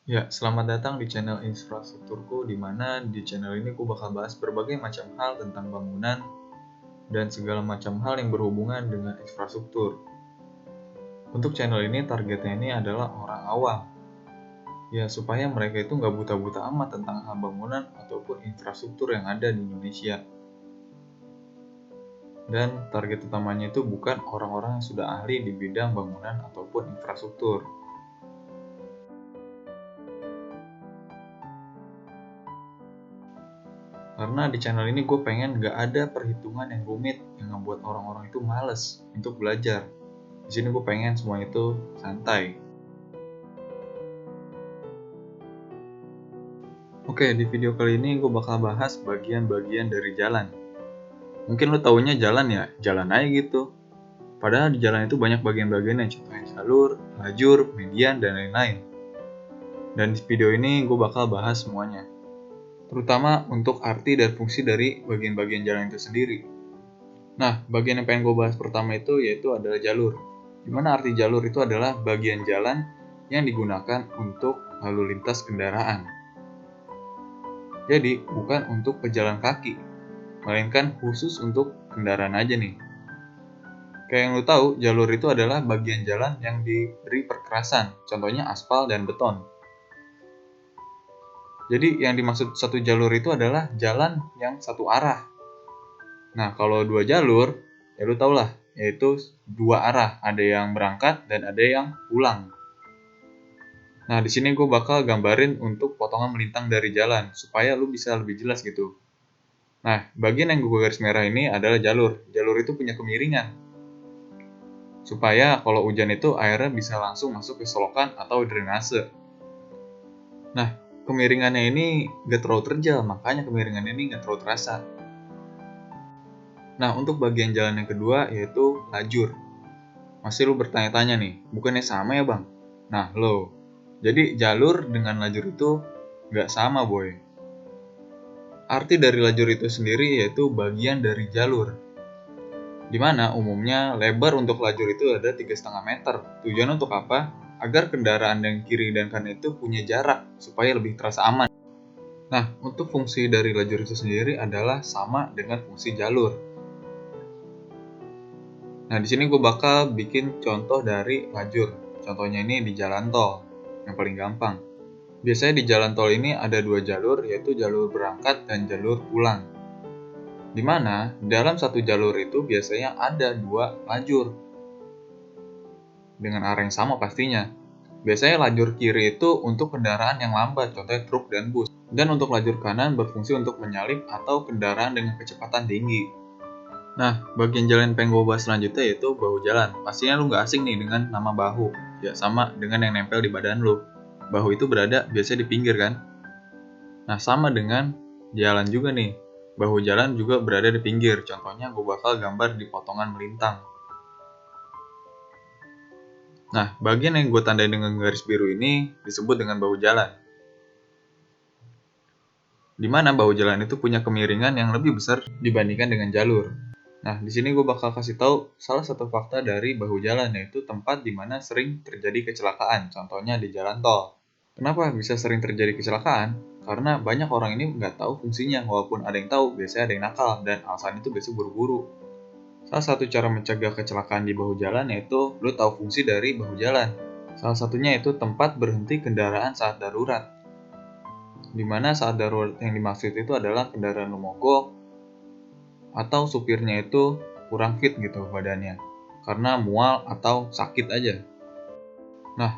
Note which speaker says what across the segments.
Speaker 1: Ya, selamat datang di channel infrastrukturku, di mana di channel ini aku bakal bahas berbagai macam hal tentang bangunan dan segala macam hal yang berhubungan dengan infrastruktur. Untuk channel ini, targetnya ini adalah orang awam. Ya, supaya mereka itu nggak buta-buta amat tentang hal bangunan ataupun infrastruktur yang ada di Indonesia. Dan target utamanya itu bukan orang-orang yang sudah ahli di bidang bangunan ataupun infrastruktur. Karena di channel ini gue pengen gak ada perhitungan yang rumit yang membuat orang-orang itu males untuk belajar. Di sini gue pengen semua itu santai. Oke, di video kali ini gue bakal bahas bagian-bagian dari jalan. Mungkin lo taunya jalan ya, jalan aja gitu. Padahal di jalan itu banyak bagian-bagian yang contohnya jalur, lajur, median, dan lain-lain. Dan di video ini gue bakal bahas semuanya. Terutama untuk arti dan fungsi dari bagian-bagian jalan itu sendiri. Nah, bagian yang pengen gue bahas pertama itu yaitu adalah jalur. Dimana arti jalur itu adalah bagian jalan yang digunakan untuk lalu lintas kendaraan. Jadi, bukan untuk pejalan kaki, melainkan khusus untuk kendaraan aja nih. Kayak yang lo tahu, jalur itu adalah bagian jalan yang diberi perkerasan, contohnya aspal dan beton. Jadi, yang dimaksud satu jalur itu adalah jalan yang satu arah. Nah, kalau dua jalur, ya lu tau lah, yaitu dua arah, ada yang berangkat dan ada yang pulang. Nah, di sini gue bakal gambarin untuk potongan melintang dari jalan, supaya lu bisa lebih jelas gitu. Nah, bagian yang gue garis merah ini adalah jalur. Jalur itu punya kemiringan, supaya kalau hujan itu airnya bisa langsung masuk ke selokan atau drainase. Nah, kemiringannya ini gak terlalu terjal, makanya kemiringan ini gak terlalu terasa. Nah, untuk bagian jalan yang kedua yaitu lajur. Masih lu bertanya-tanya nih, bukannya sama ya bang? Nah lo, jadi jalur dengan lajur itu nggak sama boy. Arti dari lajur itu sendiri yaitu bagian dari jalur. Dimana umumnya lebar untuk lajur itu ada 3,5 meter. Tujuan untuk apa? Agar kendaraan yang kiri dan kanan itu punya jarak supaya lebih terasa aman. Nah, untuk fungsi dari lajur itu sendiri adalah sama dengan fungsi jalur. Nah, di sini gue bakal bikin contoh dari lajur. Contohnya ini di jalan tol, yang paling gampang. Biasanya di jalan tol ini ada dua jalur, yaitu jalur berangkat dan jalur pulang. Di mana dalam satu jalur itu biasanya ada dua lajur. Dengan arah yang sama pastinya. Biasanya lajur kiri itu untuk kendaraan yang lambat, contohnya truk dan bus. Dan untuk lajur kanan berfungsi untuk menyalip atau kendaraan dengan kecepatan tinggi. Nah, bagian jalan yang pengen gue bahas selanjutnya yaitu bahu jalan. Pastinya lu gak asing nih dengan nama bahu. Ya, sama dengan yang nempel di badan lu. Bahu itu berada biasanya di pinggir kan? Nah, sama dengan jalan juga nih. Bahu jalan juga berada di pinggir. Contohnya gue bakal gambar di potongan melintang. Nah, bagian yang gue tandai dengan garis biru ini disebut dengan bahu jalan. Di mana bahu jalan itu punya kemiringan yang lebih besar dibandingkan dengan jalur. Nah, di sini gue bakal kasih tahu salah satu fakta dari bahu jalan, yaitu tempat di mana sering terjadi kecelakaan, contohnya di jalan tol. Kenapa bisa sering terjadi kecelakaan? Karena banyak orang ini nggak tahu fungsinya, walaupun ada yang tahu, biasanya ada yang nakal, dan alasan itu biasanya buru-buru. Salah satu cara mencegah kecelakaan di bahu jalan yaitu lo tahu fungsi dari bahu jalan. Salah satunya yaitu tempat berhenti kendaraan saat darurat. Di mana saat darurat yang dimaksud itu adalah kendaraan lo mogok, atau supirnya itu kurang fit gitu badannya karena mual atau sakit aja. Nah,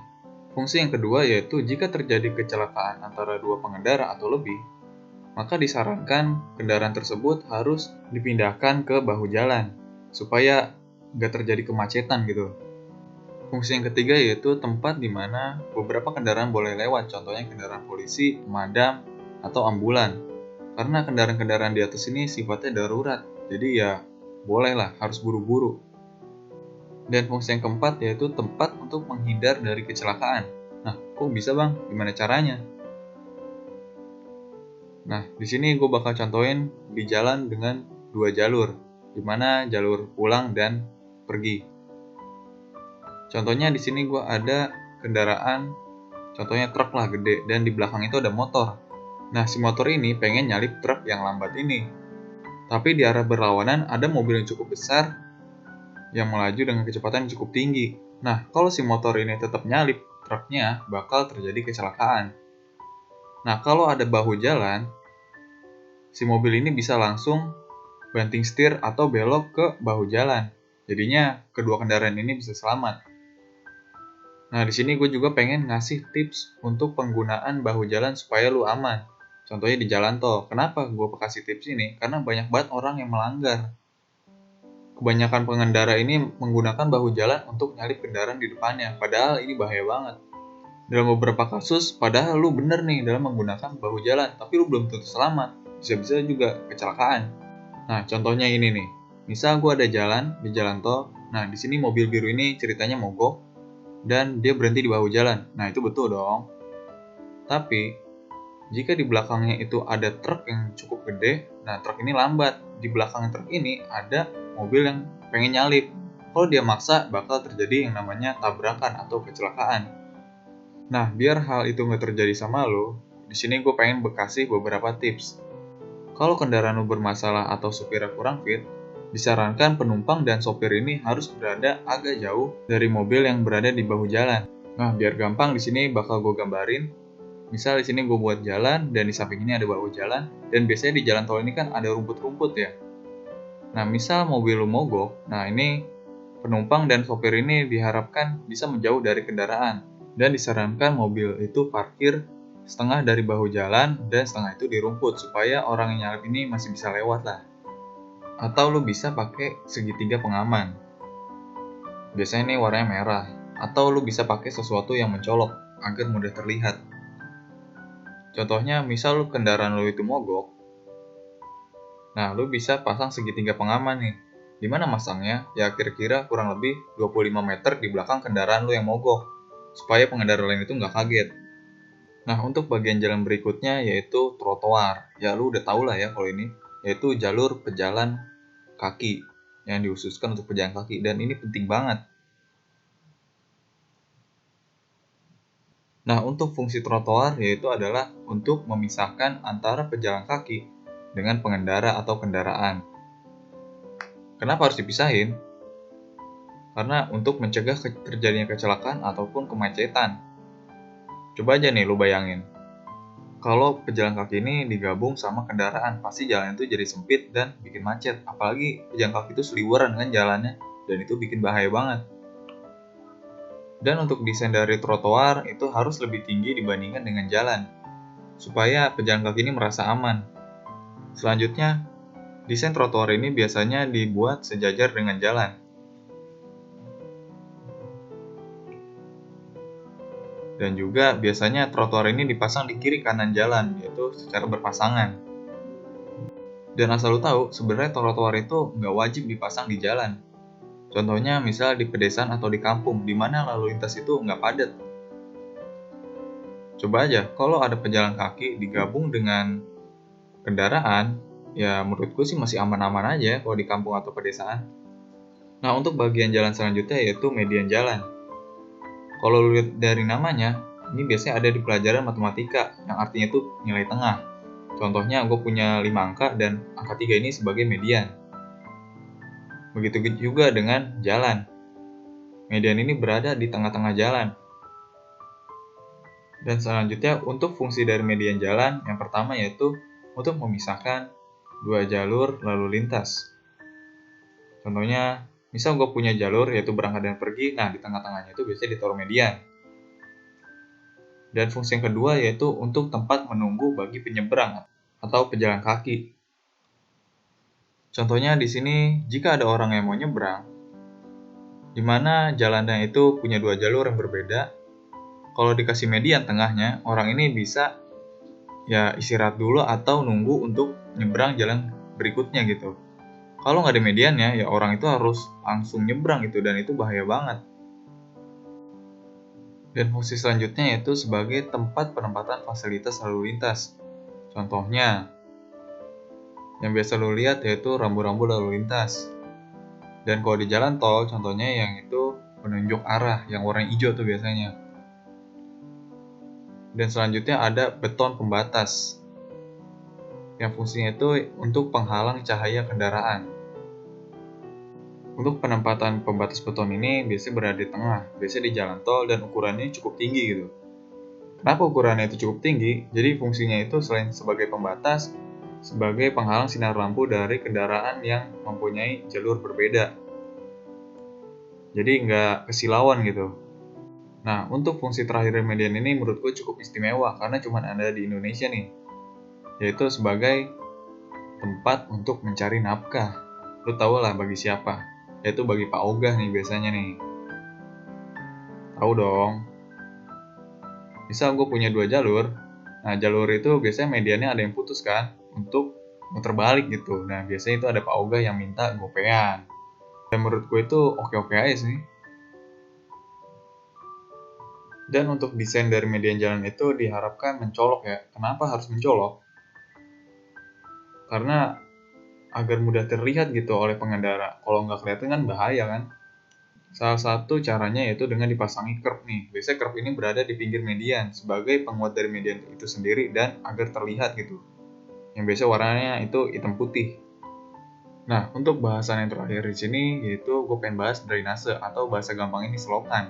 Speaker 1: fungsi yang kedua yaitu jika terjadi kecelakaan antara dua pengendara atau lebih, maka disarankan kendaraan tersebut harus dipindahkan ke bahu jalan supaya nggak terjadi kemacetan gitu. Fungsi yang ketiga yaitu tempat di mana beberapa kendaraan boleh lewat, contohnya kendaraan polisi, pemadam, atau ambulan. Karena kendaraan-kendaraan di atas ini sifatnya darurat, jadi ya bolehlah harus buru-buru. Dan fungsi yang keempat yaitu tempat untuk menghindar dari kecelakaan. Nah, kok bisa bang? Gimana caranya? Nah, di sini gue bakal contohin di jalan dengan dua jalur, di mana jalur pulang dan pergi. Contohnya di sini gue ada kendaraan contohnya truk lah gede, dan di belakang itu ada motor. Nah, si motor ini pengen nyalip truk yang lambat ini. Tapi di arah berlawanan ada mobil yang cukup besar yang melaju dengan kecepatan yang cukup tinggi. Nah, kalau si motor ini tetap nyalip truknya, bakal terjadi kecelakaan. Nah, kalau ada bahu jalan, si mobil ini bisa langsung banting setir atau belok ke bahu jalan. Jadinya kedua kendaraan ini bisa selamat. Nah, di sini gue juga pengen ngasih tips untuk penggunaan bahu jalan supaya lu aman. Contohnya di jalan tol. Kenapa gue kasih tips ini? Karena banyak banget orang yang melanggar. Kebanyakan pengendara ini menggunakan bahu jalan untuk nyalip kendaraan di depannya. Padahal ini bahaya banget. Dalam beberapa kasus, padahal lu bener nih dalam menggunakan bahu jalan, tapi lu belum tentu selamat. Bisa-bisa juga kecelakaan. Nah, contohnya ini nih. Misal gue ada jalan di jalan tol. Nah, di sini mobil biru ini ceritanya mogok dan dia berhenti di bahu jalan. Nah, itu betul dong. Tapi, jika di belakangnya itu ada truk yang cukup gede, nah truk ini lambat. Di belakang truk ini ada mobil yang pengen nyalip. Kalau dia maksa, bakal terjadi yang namanya tabrakan atau kecelakaan. Nah, biar hal itu nggak terjadi sama lo, di sini gue pengen kasih beberapa tips. Kalau kendaraan lo bermasalah atau supirnya kurang fit, disarankan penumpang dan sopir ini harus berada agak jauh dari mobil yang berada di bahu jalan. Nah, biar gampang di sini bakal gue gambarin. Misal di sini gue buat jalan dan di samping ini ada bahu jalan, dan biasanya di jalan tol ini kan ada rumput-rumput ya. Nah, misal mobil lo mogok, nah ini penumpang dan sopir ini diharapkan bisa menjauh dari kendaraan dan disarankan mobil itu parkir setengah dari bahu jalan dan setengah itu di rumput supaya orang yang nyalip ini masih bisa lewat lah. Atau lu bisa pakai segitiga pengaman. Biasanya ini warnanya merah. Atau lu bisa pakai sesuatu yang mencolok agar mudah terlihat. Contohnya misal lu kendaraan lu itu mogok. Nah, lu bisa pasang segitiga pengaman nih. Di mana masangnya? Ya kira-kira kurang lebih 25 meter di belakang kendaraan lu yang mogok. Supaya pengendara lain itu nggak kaget. Nah, untuk bagian jalan berikutnya yaitu trotoar. Ya, lu udah tau lah ya kalau ini. Yaitu jalur pejalan kaki yang dihususkan untuk pejalan kaki. Dan ini penting banget. Nah, untuk fungsi trotoar yaitu adalah untuk memisahkan antara pejalan kaki dengan pengendara atau kendaraan. Kenapa harus dipisahin? Karena untuk mencegah terjadinya kecelakaan ataupun kemacetan. Coba aja nih lu bayangin. Kalau pejalan kaki ini digabung sama kendaraan, pasti jalan itu jadi sempit dan bikin macet. Apalagi pejalan kaki itu seliweran kan jalannya, dan itu bikin bahaya banget. Dan untuk desain dari trotoar itu harus lebih tinggi dibandingkan dengan jalan, supaya pejalan kaki ini merasa aman. Selanjutnya, desain trotoar ini biasanya dibuat sejajar dengan jalan. Dan juga biasanya trotoar ini dipasang di kiri kanan jalan, yaitu secara berpasangan. Dan asal lu tahu, sebenarnya trotoar itu nggak wajib dipasang di jalan. Contohnya misal di pedesaan atau di kampung, di mana lalu lintas itu nggak padat. Coba aja, kalau ada pejalan kaki digabung dengan kendaraan, ya menurutku sih masih aman-aman aja kalau di kampung atau pedesaan. Nah, untuk bagian jalan selanjutnya yaitu median jalan. Kalau lu lihat dari namanya, ini biasanya ada di pelajaran matematika, yang artinya itu nilai tengah. Contohnya, gue punya 5 angka dan angka 3 ini sebagai median. Begitu juga dengan jalan. Median ini berada di tengah-tengah jalan. Dan selanjutnya, untuk fungsi dari median jalan, yang pertama yaitu untuk memisahkan dua jalur lalu lintas. Contohnya, misal gue punya jalur yaitu berangkat dan pergi, nah di tengah-tengahnya itu biasanya ditaruh median. Dan fungsi yang kedua yaitu untuk tempat menunggu bagi penyeberang atau pejalan kaki. Contohnya di sini, jika ada orang yang mau nyebrang, di mana jalannya itu punya dua jalur yang berbeda, kalau dikasih median tengahnya, orang ini bisa ya istirahat dulu atau nunggu untuk nyebrang jalan berikutnya gitu. Kalau nggak ada mediannya, ya orang itu harus langsung nyebrang gitu, dan itu bahaya banget. Dan fungsi selanjutnya yaitu sebagai tempat penempatan fasilitas lalu lintas. Contohnya, yang biasa lo lihat yaitu rambu-rambu lalu lintas. Dan kalau di jalan tol, contohnya yang itu penunjuk arah, yang warna hijau tuh biasanya. Dan selanjutnya ada beton pembatas, yang fungsinya itu untuk penghalang cahaya kendaraan. Untuk penempatan pembatas beton ini biasanya berada di tengah, biasanya di jalan tol, dan ukurannya cukup tinggi gitu. Kenapa ukurannya itu cukup tinggi? Jadi fungsinya itu selain sebagai pembatas, sebagai penghalang sinar lampu dari kendaraan yang mempunyai jalur berbeda. Jadi nggak kesilauan gitu. Nah, untuk fungsi terakhir dari median ini menurutku cukup istimewa karena cuma ada di Indonesia nih, yaitu sebagai tempat untuk mencari nafkah. Lu tau lah bagi siapa? Yaitu bagi Pak Ogah nih biasanya nih. Tahu dong. Misal gue punya 2 jalur, nah jalur itu biasanya mediannya ada yang putus kan, untuk muter balik gitu. Nah biasanya itu ada Pak Ogah yang minta gopean. Dan menurut gue itu oke-oke aja sih. Dan untuk desain dari median jalan itu diharapkan mencolok ya. Kenapa harus mencolok? Karena agar mudah terlihat gitu oleh pengendara. Kalau nggak kelihatan kan bahaya kan. Salah satu caranya yaitu dengan dipasangi curb nih. Biasanya curb ini berada di pinggir median sebagai penguat dari median itu sendiri dan agar terlihat gitu. Yang biasa warnanya itu hitam putih. Nah, untuk bahasan yang terakhir di sini yaitu gue pengen bahas drainase atau bahasa gampang ini selokan.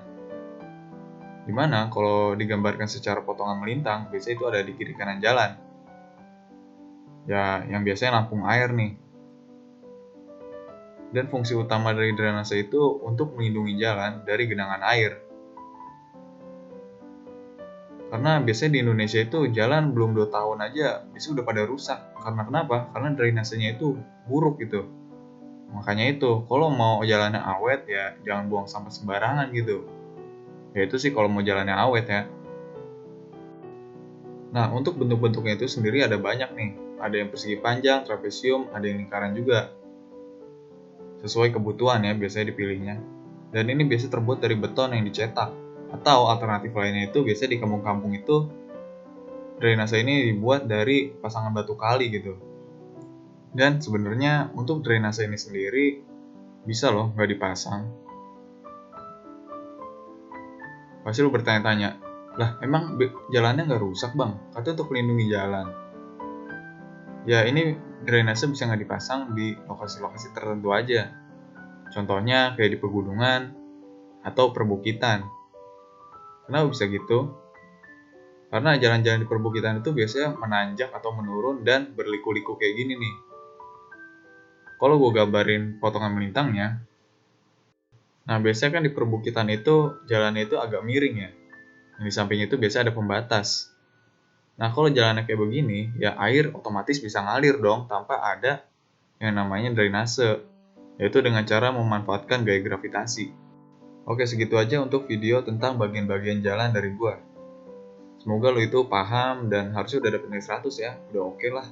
Speaker 1: Dimana kalau digambarkan secara potongan melintang, biasanya itu ada di kiri kanan jalan. Ya, yang biasanya lampung air nih. Dan fungsi utama dari drainase itu untuk melindungi jalan dari genangan air. Karena biasanya di Indonesia itu jalan belum 2 tahun aja bisa udah pada rusak. Karena kenapa? Karena drainasenya itu buruk gitu. Makanya itu, kalau mau jalannya awet ya jangan buang sampah sembarangan gitu. Ya itu sih kalau mau jalannya awet ya. Nah, untuk bentuk-bentuknya itu sendiri ada banyak nih. Ada yang persegi panjang, trapesium, ada yang lingkaran juga. Sesuai kebutuhan ya biasanya dipilihnya. Dan ini biasa terbuat dari beton yang dicetak. Atau alternatif lainnya itu biasanya di kampung-kampung itu drainase ini dibuat dari pasangan batu kali gitu. Dan sebenarnya untuk drainase ini sendiri bisa loh nggak dipasang. Pasti lu bertanya-tanya, lah emang jalannya nggak rusak bang? Katanya untuk melindungi jalan. Ya ini drainase bisa nggak dipasang di lokasi-lokasi tertentu aja. Contohnya kayak di pegunungan atau perbukitan. Kenapa bisa gitu? Karena jalan-jalan di perbukitan itu biasanya menanjak atau menurun dan berliku-liku kayak gini nih. Kalau gue gambarin potongan melintangnya, nah biasanya kan di perbukitan itu jalannya itu agak miring ya. Yang di sampingnya itu biasanya ada pembatas. Nah kalau jalannya kayak begini, ya air otomatis bisa ngalir dong tanpa ada yang namanya drainase, yaitu dengan cara memanfaatkan gaya gravitasi. Oke, segitu aja untuk video tentang bagian-bagian jalan dari gua. Semoga lo itu paham dan harusnya udah dapet nilai 100 ya, udah oke lah.